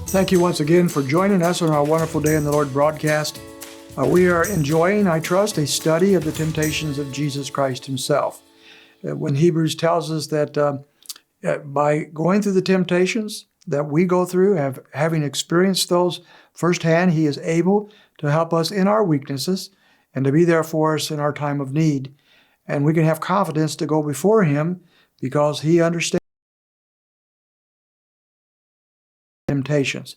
Thank you once again for joining us on our Wonderful Day in the Lord broadcast. We are enjoying, I trust, a study of the temptations of Jesus Christ himself. When Hebrews tells us that by going through the temptations that we go through, having experienced those firsthand, he is able to help us in our weaknesses and to be there for us in our time of need. And we can have confidence to go before him because he understands temptations.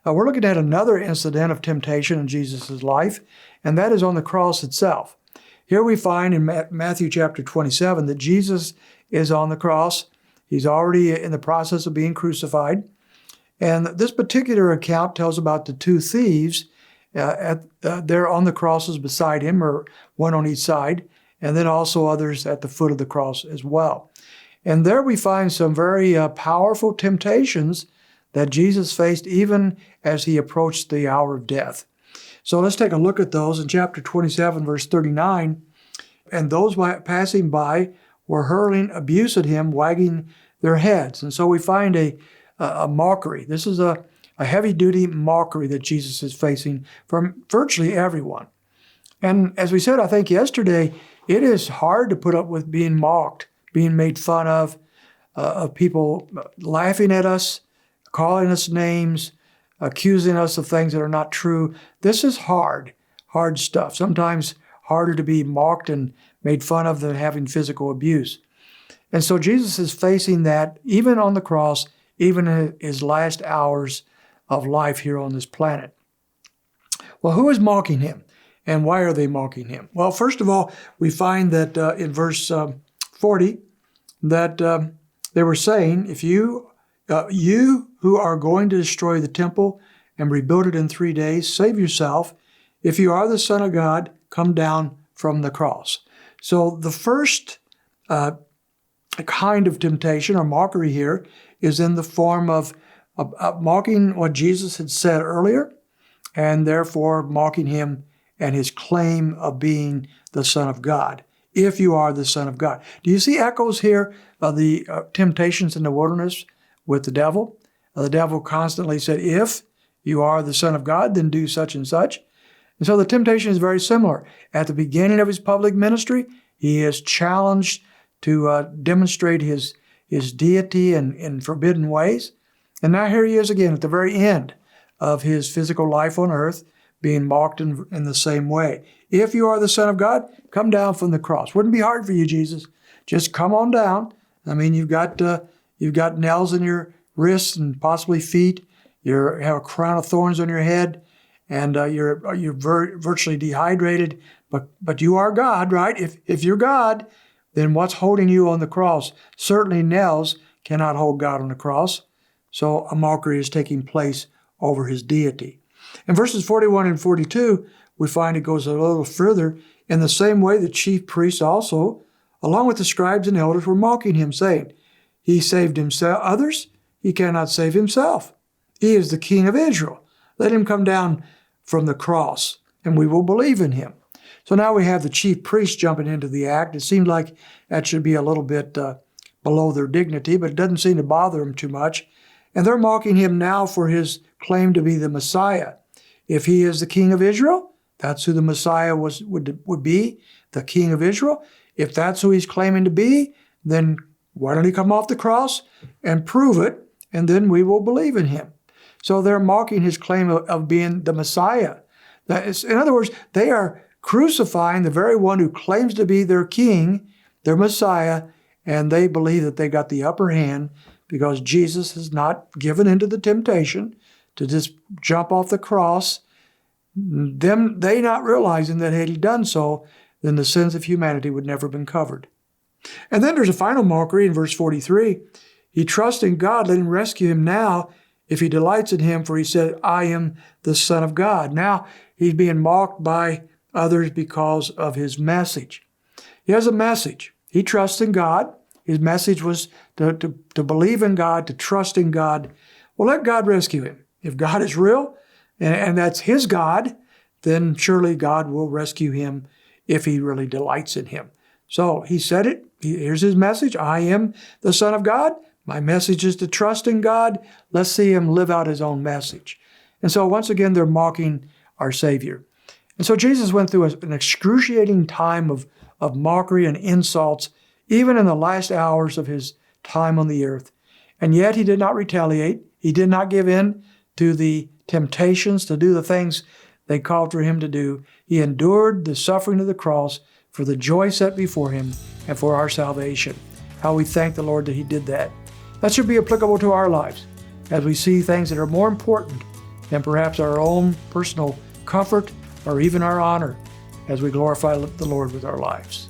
We're looking at another incident of temptation in Jesus' life, and that is on the cross itself. Here we find in Matthew chapter 27 that Jesus is on the cross. He's already in the process of being crucified. And this particular account tells about the two thieves. They're on the crosses beside him, or one on each side, and then also others at the foot of the cross as well. And there we find some very powerful temptations that Jesus faced even as he approached the hour of death. So let's take a look at those in chapter 27, verse 39. And those passing by were hurling abuse at him, wagging their heads. And so we find a mockery. This is a heavy-duty mockery that Jesus is facing from virtually everyone. And as we said, I think yesterday, it is hard to put up with being mocked, being made fun of people laughing at us, calling us names, accusing us of things that are not true. This is hard stuff. Sometimes harder to be mocked and made fun of than having physical abuse. And so Jesus is facing that even on the cross, even in his last hours of life here on this planet. Well, who is mocking him? And why are they mocking him? Well, first of all, we find that in verse 40, that they were saying, if you who are going to destroy the temple and rebuild it in 3 days, save yourself. If you are the Son of God, come down from the cross. So the first kind of temptation or mockery here is in the form of mocking what Jesus had said earlier, and therefore mocking him and his claim of being the Son of God. If you are the Son of God. Do you see echoes here of the temptations in the wilderness with the devil? The devil constantly said, if you are the Son of God, then do such and such. And so the temptation is very similar. At the beginning of his public ministry, he is challenged to demonstrate his deity in forbidden ways. And now here he is again at the very end of his physical life on earth, being mocked in the same way. If you are the Son of God, come down from the cross. Wouldn't be hard for you, Jesus. Just come on down. I mean, you've got nails in your wrists and possibly feet. You have a crown of thorns on your head, and you're virtually dehydrated. But you are God, right? If you're God, then what's holding you on the cross? Certainly nails cannot hold God on the cross. So a mockery is taking place over his deity. In verses 41 and 42, we find it goes a little further. In the same way, the chief priests also, along with the scribes and elders, were mocking him, saying, he saved himself, others, he cannot save himself. He is the King of Israel. Let him come down from the cross, and we will believe in him. So now we have the chief priests jumping into the act. It seemed like that should be a little bit below their dignity, but it doesn't seem to bother them too much. And they're mocking him now for his claim to be the Messiah. If he is the King of Israel, that's who the Messiah would be, the King of Israel. If that's who he's claiming to be, then why don't he come off the cross and prove it, and then we will believe in him. So they're mocking his claim of being the Messiah. That is, in other words, they are crucifying the very one who claims to be their king, their Messiah, and they believe that they got the upper hand because Jesus has not given into the temptation to just jump off the cross. They not realizing that had he done so, then the sins of humanity would never have been covered. And then there's a final mockery in verse 43. He trusts in God, let him rescue him now if he delights in him, for he said, I am the Son of God. Now he's being mocked by others because of his message. He has a message. He trusts in God. His message was to believe in God, to trust in God. Well, let God rescue him. If God is real, and that's his God, then surely God will rescue him if he really delights in him. So he said it. Here's his message. I am the Son of God. My message is to trust in God. Let's see him live out his own message. And so once again, they're mocking our Savior. And so Jesus went through an excruciating time of mockery and insults, even in the last hours of his time on the earth. And yet he did not retaliate. He did not give in to the temptations to do the things they called for him to do. He endured the suffering of the cross for the joy set before him and for our salvation. How we thank the Lord that he did that. That should be applicable to our lives as we see things that are more important than perhaps our own personal comfort or even our honor as we glorify the Lord with our lives.